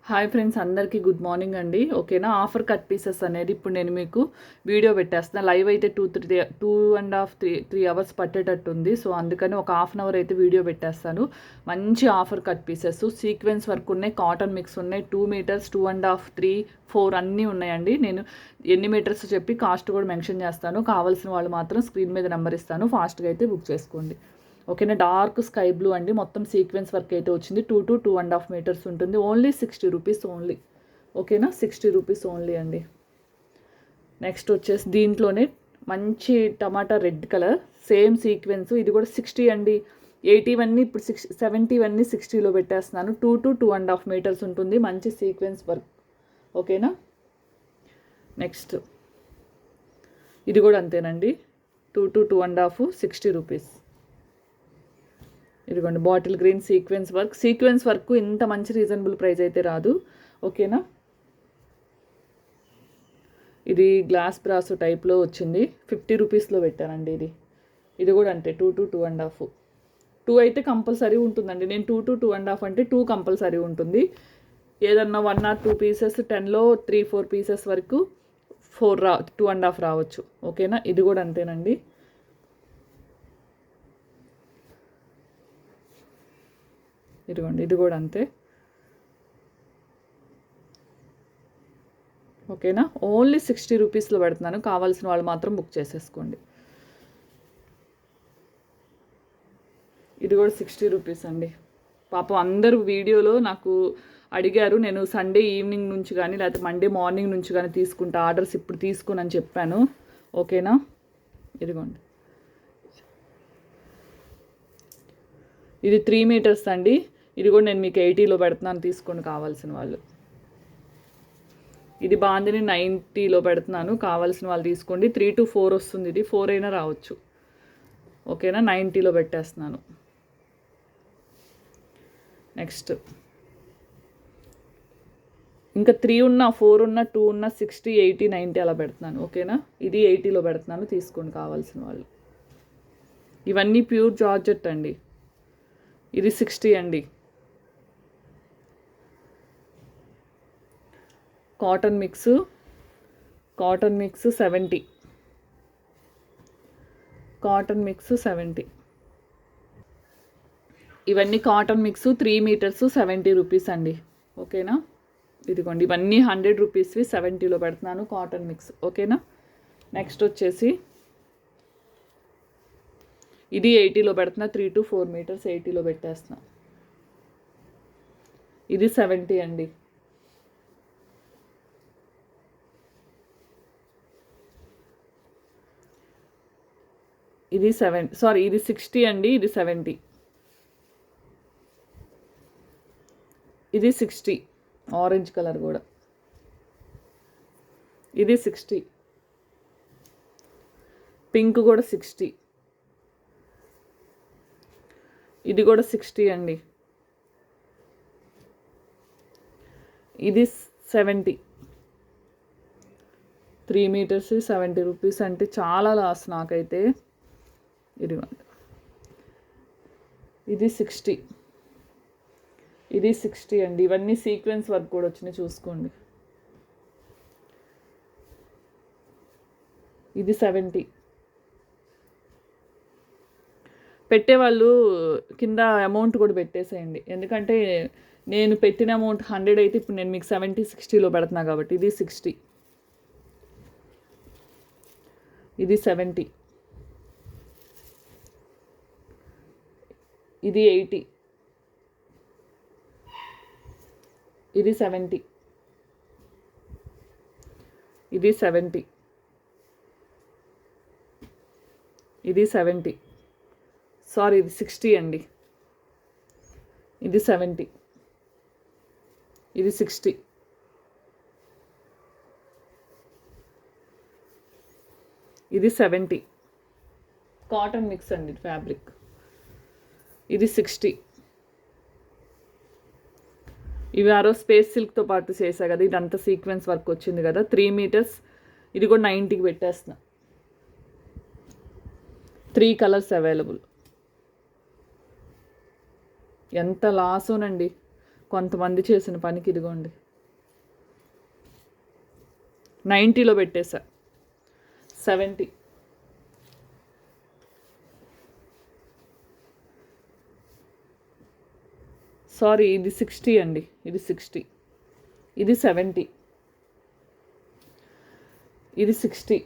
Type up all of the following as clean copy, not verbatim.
Hi friends, అందరికీ good morning అండి. ఓకేనా, ఆఫర్ కట్ పీసెస్ అనేది ఇప్పుడు నేను మీకు వీడియో పెట్టేస్తాను. లైవ్ అయితే 2.5-3 అవర్స్ పట్టేటట్టు ఉంది. సో అందుకని ఒక హాఫ్ అన్ అవర్ అయితే వీడియో పెట్టేస్తాను. మంచి offer cut pieces, sequence work ఉన్నాయి, కాటన్ మిక్స్ ఉన్నాయి, 2 మీటర్స్, 2.5, 3, 4 అన్నీ ఉన్నాయండి. నేను ఎన్ని మీటర్స్ చెప్పి కాస్ట్ కూడా మెన్షన్ చేస్తాను. కావాల్సిన వాళ్ళు మాత్రం స్క్రీన్ మీద నెంబర్ ఇస్తాను, ఫాస్ట్గా అయితే బుక్ చేసుకోండి. ఓకేనా, డార్క్ స్కై బ్లూ అండి. మొత్తం సీక్వెన్స్ వర్క్ అయితే వచ్చింది. 2 to 2.5 మీటర్స్ ఉంటుంది. Only 60 rupees only. ఓకేనా, 60 రూపీస్ ఓన్లీ అండి. నెక్స్ట్ వచ్చేసి దీంట్లోనే మంచి టమాటా రెడ్ కలర్, సేమ్ సీక్వెన్స్. ఇది కూడా 60 అండి. 80 ఇప్పుడు 70 60లో పెట్టేస్తున్నాను. 2 to 2.5 మీటర్స్ ఉంటుంది. మంచి సీక్వెన్స్ వర్క్. ఓకేనా, నెక్స్ట్ ఇది కూడా అంతేనండి. 2 to 2.5, 60 రూపీస్. ఇదిగోండి, బాటిల్ గ్రీన్ సీక్వెన్స్ వర్క్ ఇంత మంచి రీజనబుల్ ప్రైస్ అయితే రాదు. ఓకేనా, ఇది గ్లాస్ బ్రాస్ టైప్లో వచ్చింది. 50 రూపీస్లో పెట్టానండి. ఇది కూడా అంతే, 2 to 2.5. 2 అయితే కంపల్సరీ ఉంటుందండి. నేను 2 to 2.5 అంటే 2 కంపల్సరీ ఉంటుంది. ఏదన్నా 1 or 2 పీసెస్, 10లో 3-4 పీసెస్ వరకు 2.5 రావచ్చు. ఓకేనా, ఇది కూడా అంతేనండి. ఇదిగోండి, ఇది కూడా అంతే. ఓకేనా, ఓన్లీ 60 రూపీస్లో పెడుతున్నాను. కావాల్సిన వాళ్ళు మాత్రం బుక్ చేసేసుకోండి. ఇది కూడా 60 రూపీస్ అండి. పాపం అందరూ వీడియోలో నాకు అడిగారు, నేను సండే ఈవినింగ్ నుంచి కానీ లేకపోతే మండే మార్నింగ్ నుంచి కానీ తీసుకుంటా, ఆర్డర్స్ ఇప్పుడు తీసుకుని చెప్పాను. ఓకేనా, ఇదిగోండి, ఇది 3 మీటర్స్ అండి. ఇది కూడా నేను మీకు 80లో పెడుతున్నాను, తీసుకోండి కావాల్సిన వాళ్ళు. ఇది బాందిని 90లో పెడుతున్నాను, కావాల్సిన వాళ్ళు తీసుకోండి. 3 to 4 వస్తుంది. ఇది 4 అయినా రావచ్చు. ఓకేనా, 90లో పెట్టేస్తున్నాను. నెక్స్ట్ ఇంకా 3 ఉన్న, 4 ఉన్న, 2 ఉన్న, 60, 80, 90 అలా పెడుతున్నాను. ఓకేనా, ఇది 80లో పెడుతున్నాను, తీసుకోండి కావాల్సిన వాళ్ళు. ఇవన్నీ ప్యూర్ జార్జెట్ అండి. ఇది 60 అండి. Cotton mix 70. Cotton mix 70. ఇవన్నీ కాటన్ మిక్స్ 3 మీటర్స్ 70 రూపీస్ అండి. ఓకేనా, ఇదిగోండి, ఇవన్నీ 100 రూపీస్వి 70లో పెడుతున్నాను, కాటన్ మిక్స్. ఓకేనా, నెక్స్ట్ వచ్చేసి ఇది 80లో పెడుతున్నా. 3 to 4 మీటర్స్ 80లో పెట్టేస్తున్నా. ఇది 70 అండి. ఇది 60 అండి. ఇది 70. ఇది 60, ఆరెంజ్ కలర్ కూడా. ఇది 60, పింక్ కూడా 60. ఇది కూడా 60 అండి. ఇది 70. 3 మీటర్స్ 70 రూపీస్ అంటే చాలా లాస్ నాకైతే. ఇదిగోండి, ఇది 60. ఇది 60 అండి. ఇవన్నీ సీక్వెన్స్ వర్క్ కూడా వచ్చినాయి, చూసుకోండి. ఇది 70. పెట్టేవాళ్ళు కింద అమౌంట్ కూడా పెట్టేసేయండి, ఎందుకంటే నేను పెట్టిన అమౌంట్ 100 అయితే ఇప్పుడు నేను మీకు 70, 60లో పెడుతున్నా కాబట్టి. ఇది 60. ఇది 70. ఇది 80. ఇది 70. ఇది 70. ఇది 70. సారీ, ఇది 60 అండి. ఇది 70. ఇది 60. ఇది 70. కాటన్ మిక్స్ అండి, ఫ్యాబ్రిక్. ఇది 60. ఇవి ఆరో స్పేస్ సిల్క్తో పాటు చేసా కదా, ఇదంతా సీక్వెన్స్ వర్క్ వచ్చింది కదా, 3 మీటర్స్. ఇది కూడా 90కి పెట్టేస్తున్నా. 3 కలర్స్ అవైలబుల్. ఎంత లాసోనండి. కొంతమంది చేసిన పనికి ఇదిగోండి 90లో పెట్టేసా. 70, సారీ ఇది 60 అండి, ఇది 60, ఇది 70, ఇది 60,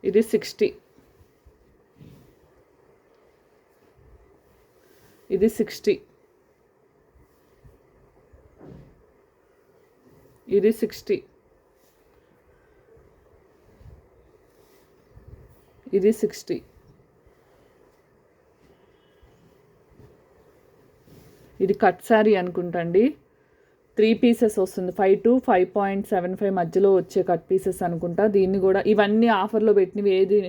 ఇది 60, ఇది 60, ఇది 60, ఇది 60, ఇది కట్ శారీ అనుకుంటండి. 3 పీసెస్ వస్తుంది, 5 to 5.75 మధ్యలో వచ్చే కట్ పీసెస్ అనుకుంటా. దీన్ని కూడా ఇవన్నీ ఆఫర్లో పెట్టినవి, ఏది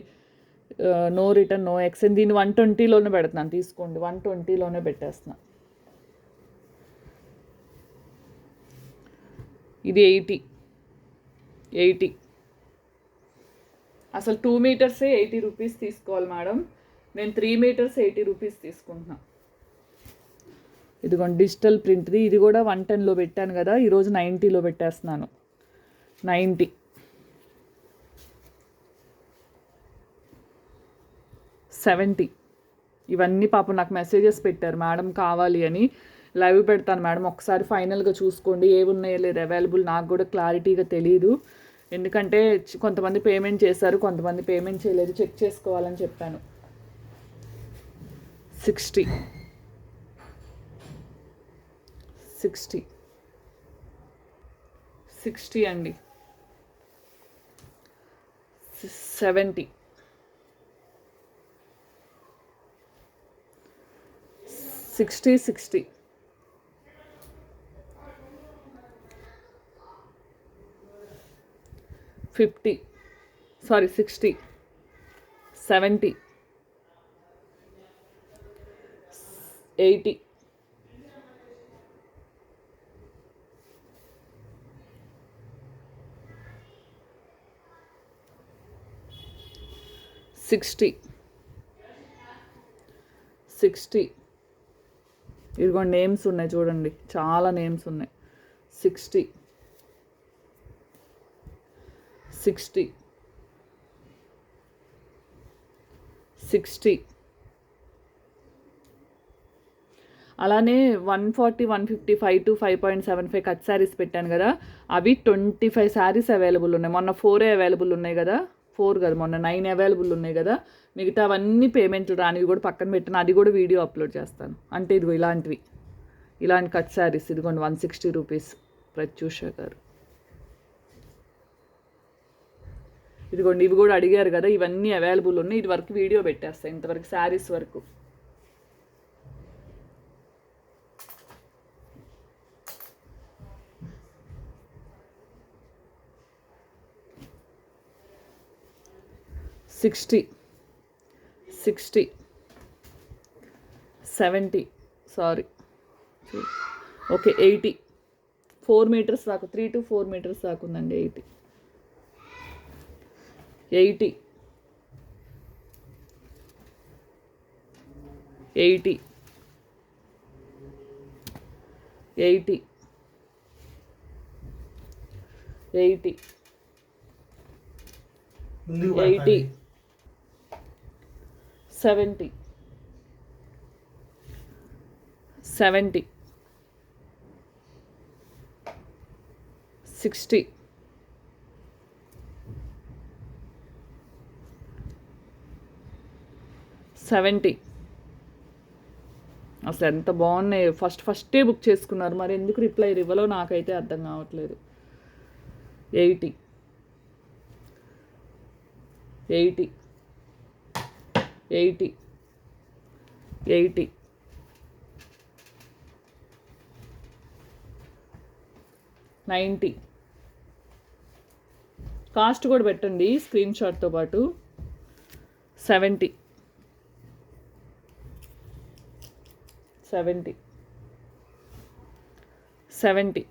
నో రిటర్న్ నో ఎక్స్చేంజ్. దీన్ని 120లోనే పెడుతున్నాను, తీసుకోండి. 120లోనే పెట్టేస్తున్నాను. ఇది 80. అసలు 2 మీటర్సే 80 రూపీస్ తీసుకోవాలి మేడం. నేను 3 మీటర్స్ 80 రూపీస్ తీసుకుంటున్నాను. ఇదిగోండి డిజిటల్ ప్రింట్ది. ఇది కూడా 110లో పెట్టాను కదా, ఈరోజు 90లో పెట్టేస్తున్నాను. 90, 70. ఇవన్నీ పాపం నాకు మెసేజెస్ పెట్టారు, మేడం కావాలి అని. లైవ్ పెడతాను మేడం, ఒకసారి ఫైనల్గా చూసుకోండి ఏవి ఉన్నాయో లేదు అవైలబుల్. నాకు కూడా క్లారిటీగా తెలియదు, ఎందుకంటే కొంతమంది పేమెంట్ చేశారు, కొంతమంది పేమెంట్ చేయలేదు, చెక్ చేసుకోవాలని చెప్పాను. 60, 60, 60 అండి. 70, 60, 60, 50, సారీ 60, 70, 80, 60, 60. ఇదిగో నేమ్స్ ఉన్నాయి చూడండి, చాలా నేమ్స్ ఉన్నాయి. 60, 60, 60. అలానే 140, 150, 5 to 5.75 కట్ శారీస్ పెట్టాను కదా, అవి 25 శారీస్ అవైలబుల్ ఉన్నాయి. మొన్న 4 అవైలబుల్ ఉన్నాయి కదా, 4 కదా, మొన్న 9 అవైలబుల్ ఉన్నాయి కదా. మిగతా అవన్నీ పేమెంట్లు రానివి కూడా పక్కన పెట్టిన, అది కూడా వీడియో అప్లోడ్ చేస్తాను. అంటే ఇదిగో ఇలాంటి కట్ శారీస్ ఇదిగోండి 160 రూపీస్. ప్రత్యూష గారు ఇదిగోండి, ఇవి కూడా అడిగారు కదా, ఇవన్నీ అవైలబుల్ ఉన్నాయి. ఇది వరకు వీడియో పెట్టేస్తాను, ఇంతవరకు శారీస్ వరకు. Sixty, 70, sorry okay 80. 4 మీటర్స్ దాకా, 3 to 4 మీటర్స్ దాకా ఉందండి. 80, 80, 80, 80, 80, 70, 70, 60, 70. అసలు ఎంత బాగున్నాయి, ఫస్టే బుక్ చేసుకున్నారు, మరి ఎందుకు రిప్లై ఇవ్వలో నాకైతే అర్థం కావట్లేదు. 80, 80, 80, 80, 90. కాస్ట్ కూడా పెట్టండి స్క్రీన్ షాట్తో పాటు. 70, 70, 70,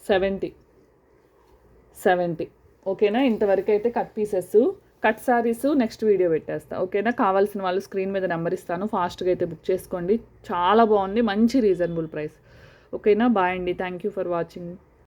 70, 70. ఓకేనా, ఇంతవరకు అయితే cut pieces. Cut saris next video పెట్టేస్తా. ఓకేనా? కావాల్సిన వాళ్ళు స్క్రీన్ మీద నెంబర్ ఇస్తాను, ఫాస్ట్గా అయితే బుక్ చేసుకోండి. చాలా బాగుంది, మంచి రీజనబుల్ ప్రైస్. ఓకేనా? బాయ్ అండి, థ్యాంక్ యూ ఫర్ వాచింగ్.